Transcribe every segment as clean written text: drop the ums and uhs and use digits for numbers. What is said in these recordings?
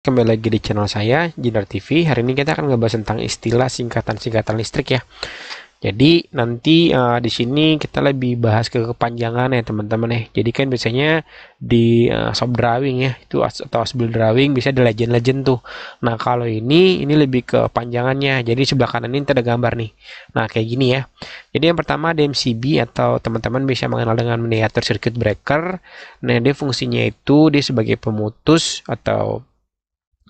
Kembali lagi di channel saya, Jinar TV. Hari ini kita akan ngebahas tentang istilah singkatan-singkatan listrik ya. Jadi nanti di sini kita lebih bahas ke kepanjangan ya teman-teman ya. Jadi kan biasanya di shop drawing ya itu atau asbil drawing bisa ada legend-legend tuh. Nah kalau ini lebih ke panjangannya. Jadi sebelah kanan ini ada gambar nih. Nah kayak gini ya. Jadi yang pertama ada MCB atau teman-teman bisa mengenal dengan miniatur circuit breaker. Nah dia fungsinya itu dia sebagai pemutus atau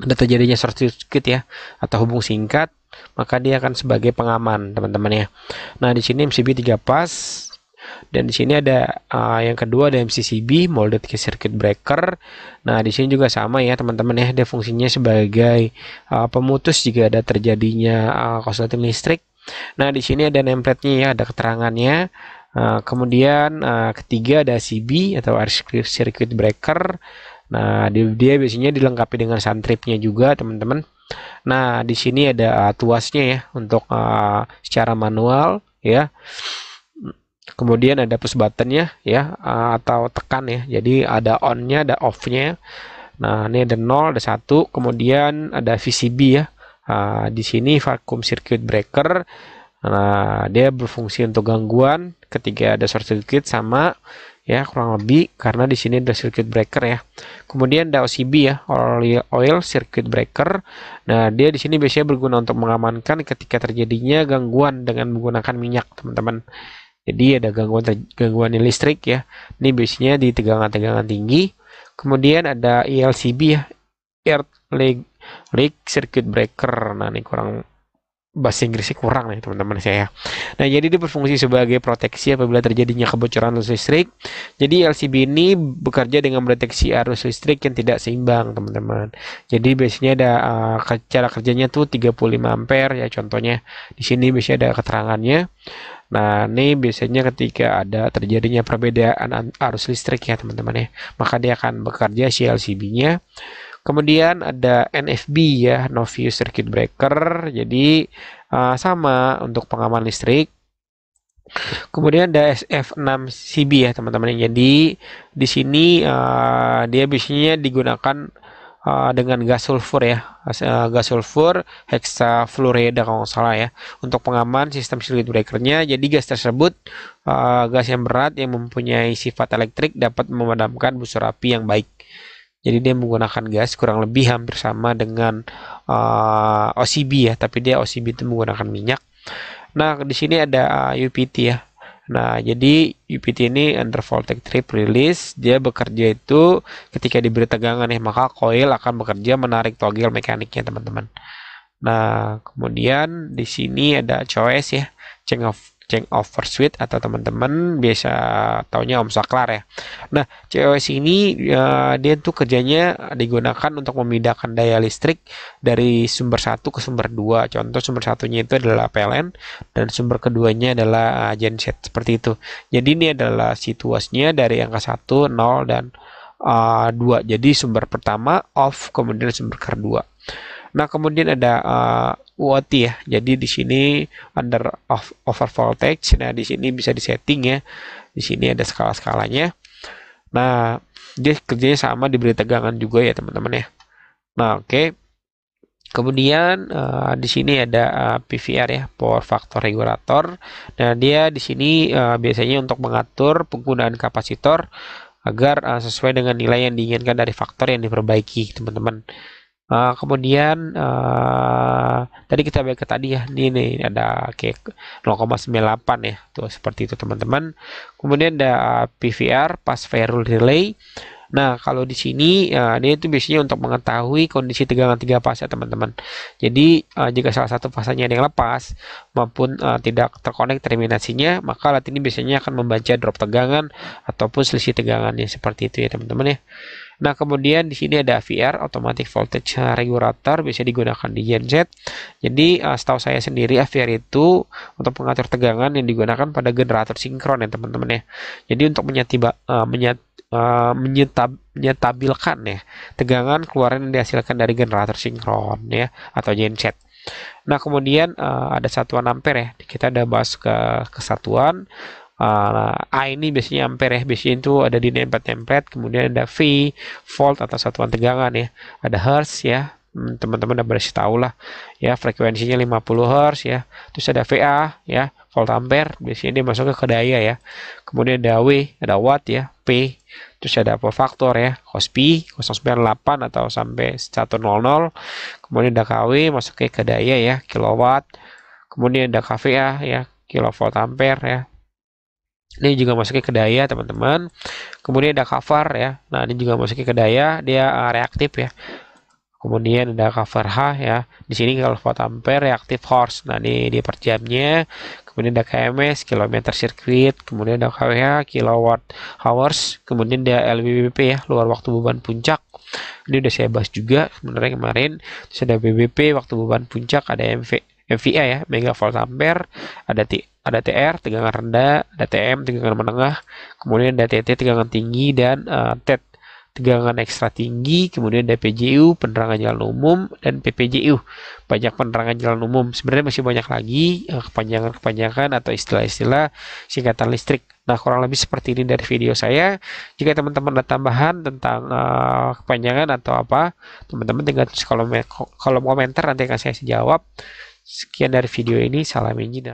ada terjadinya short circuit ya atau hubung singkat, maka dia akan sebagai pengaman teman-teman ya. Nah di sini MCB 3 pas dan di sini ada yang kedua ada MCCB molded circuit breaker. Nah di sini juga sama ya teman-teman ya, dia fungsinya sebagai pemutus jika ada terjadinya korsleting listrik. Nah di sini ada nameplate-nya ya, ada keterangannya. Kemudian ketiga ada CB atau circuit breaker. Nah, dia biasanya dilengkapi dengan suntripnya juga, teman-teman. Nah, di sini ada tuasnya ya untuk secara manual ya. Kemudian ada push buttonnya ya atau tekan ya. Jadi ada on-nya, ada off-nya. Nah, ini ada 0, ada 1, kemudian ada VCB ya. Di sini vacuum circuit breaker. Nah, dia berfungsi untuk gangguan ketika ada short circuit sama ya kurang lebih karena di sini ada circuit breaker ya. Kemudian ada OCB ya, oil circuit breaker. Nah, dia di sini biasanya berguna untuk mengamankan ketika terjadinya gangguan dengan menggunakan minyak, teman-teman. Jadi ada gangguan listrik ya. Ini biasanya di tegangan-tegangan tinggi. Kemudian ada ELCB ya, earth leak circuit breaker. Nah, ini kurang bahasa Inggrisnya kurang nih teman-teman saya. Nah jadi dia berfungsi sebagai proteksi apabila terjadinya kebocoran arus listrik. Jadi LCB ini bekerja dengan mendeteksi arus listrik yang tidak seimbang teman-teman. Jadi biasanya ada cara kerjanya tuh 35 ampere ya contohnya. Di sini biasanya ada keterangannya. Nah ini biasanya ketika ada terjadinya perbedaan arus listrik ya teman-teman ya, maka dia akan bekerja si LCB-nya. Kemudian ada NFB ya, no fuse circuit breaker. Jadi sama untuk pengaman listrik. Kemudian ada SF6CB ya teman-teman. Jadi di sini dia biasanya digunakan dengan gas sulfur ya, gas sulfur hexafluoride kalau nggak salah ya, untuk pengaman sistem circuit breakernya. Jadi gas tersebut gas yang berat yang mempunyai sifat elektrik dapat memadamkan busur api yang baik. Jadi dia menggunakan gas kurang lebih hampir sama dengan OCB ya, tapi dia OCB itu menggunakan minyak. Nah, di sini ada UPT ya. Nah, jadi UPT ini under voltage trip release, dia bekerja itu ketika diberi tegangan ya, maka coil akan bekerja menarik togel mekaniknya, teman-teman. Nah, kemudian di sini ada choice ya, change over switch atau teman-teman biasa taunya Om Saklar ya. Nah, COS ini dia tuh kerjanya digunakan untuk memindahkan daya listrik dari sumber satu ke sumber 2. Contoh sumber satunya itu adalah PLN dan sumber keduanya adalah genset seperti itu. Jadi ini adalah situasinya dari angka 1, 0 dan 2. Jadi sumber pertama off, kemudian sumber kedua. Nah, kemudian ada UOT ya. Jadi di sini under over voltage. Nah, di sini bisa disetting ya. Di sini ada skala-skalanya. Nah, dia kerjanya sama, diberi tegangan juga ya, teman-teman ya. Nah, oke. Kemudian di sini ada PVR ya, power factor regulator. Nah, dia di sini biasanya untuk mengatur penggunaan kapasitor agar sesuai dengan nilai yang diinginkan dari faktor yang diperbaiki, teman-teman. Kemudian tadi kita balik ke tadi ya, ini ada kayak 0,98 ya, tuh seperti itu teman-teman. Kemudian ada PVR pass failure relay. Nah kalau di sini dia itu biasanya untuk mengetahui kondisi tegangan 3 fase teman-teman. Jadi jika salah satu fasenya ada yang lepas maupun tidak terkonek terminasinya, maka alat ini biasanya akan membaca drop tegangan ataupun selisih tegangannya seperti itu ya teman-teman ya. Nah, kemudian di sini ada VR, automatic voltage regulator, bisa digunakan di genset. Jadi, setahu saya sendiri VR itu untuk mengatur tegangan yang digunakan pada generator sinkron ya, teman-teman ya. Jadi, untuk menyetabilkan ya tegangan keluaran yang dihasilkan dari generator sinkron ya atau genset. Nah, kemudian ada satuan ampere ya. Kita ada bahas ke kesatuan. A ini biasanya ampere ya, biasanya itu ada di template, kemudian ada V, volt atau satuan tegangan ya, ada hertz ya, teman-teman udah beres tahu lah ya, frekuensinya 50 Hz ya, terus ada VA ya, volt ampere, biasanya dia masuk ke daya ya, kemudian ada W, ada watt ya, P, terus ada power factor ya, cos pi 0,98 atau sampai 100, kemudian ada KW masuk ke daya ya, kilowatt, kemudian ada kVA ya, kilovolt ampere ya, ini juga masuknya ke daya teman-teman, kemudian ada cover ya, nah ini juga masuknya ke daya, dia reaktif ya. Kemudian ada cover H ya. Di sini kalau volt ampere reaktif horse. Nah, ini di per jamnya. Kemudian ada KMS, kilometer sirkuit. Kemudian ada kWh, kilowatt hours. Kemudian ada LBBP ya, luar waktu beban puncak. Ini udah saya bahas juga sebenarnya kemarin. Terus ada BBP, waktu beban puncak. Ada MVA ya, megavolt ampere. Ada TR, tegangan rendah. Ada TM, tegangan menengah. Kemudian ada TT, tegangan tinggi. Dan TET, tegangan ekstra tinggi, kemudian ada PJU, penerangan jalan umum, dan PPJU, pajak penerangan jalan umum. Sebenarnya masih banyak lagi kepanjangan-kepanjangan atau istilah-istilah singkatan listrik. Nah, kurang lebih seperti ini dari video saya. Jika teman-teman ada tambahan tentang kepanjangan atau apa, teman-teman tinggal tulis kolom komentar, nanti akan saya jawab. Sekian dari video ini, salam engineer.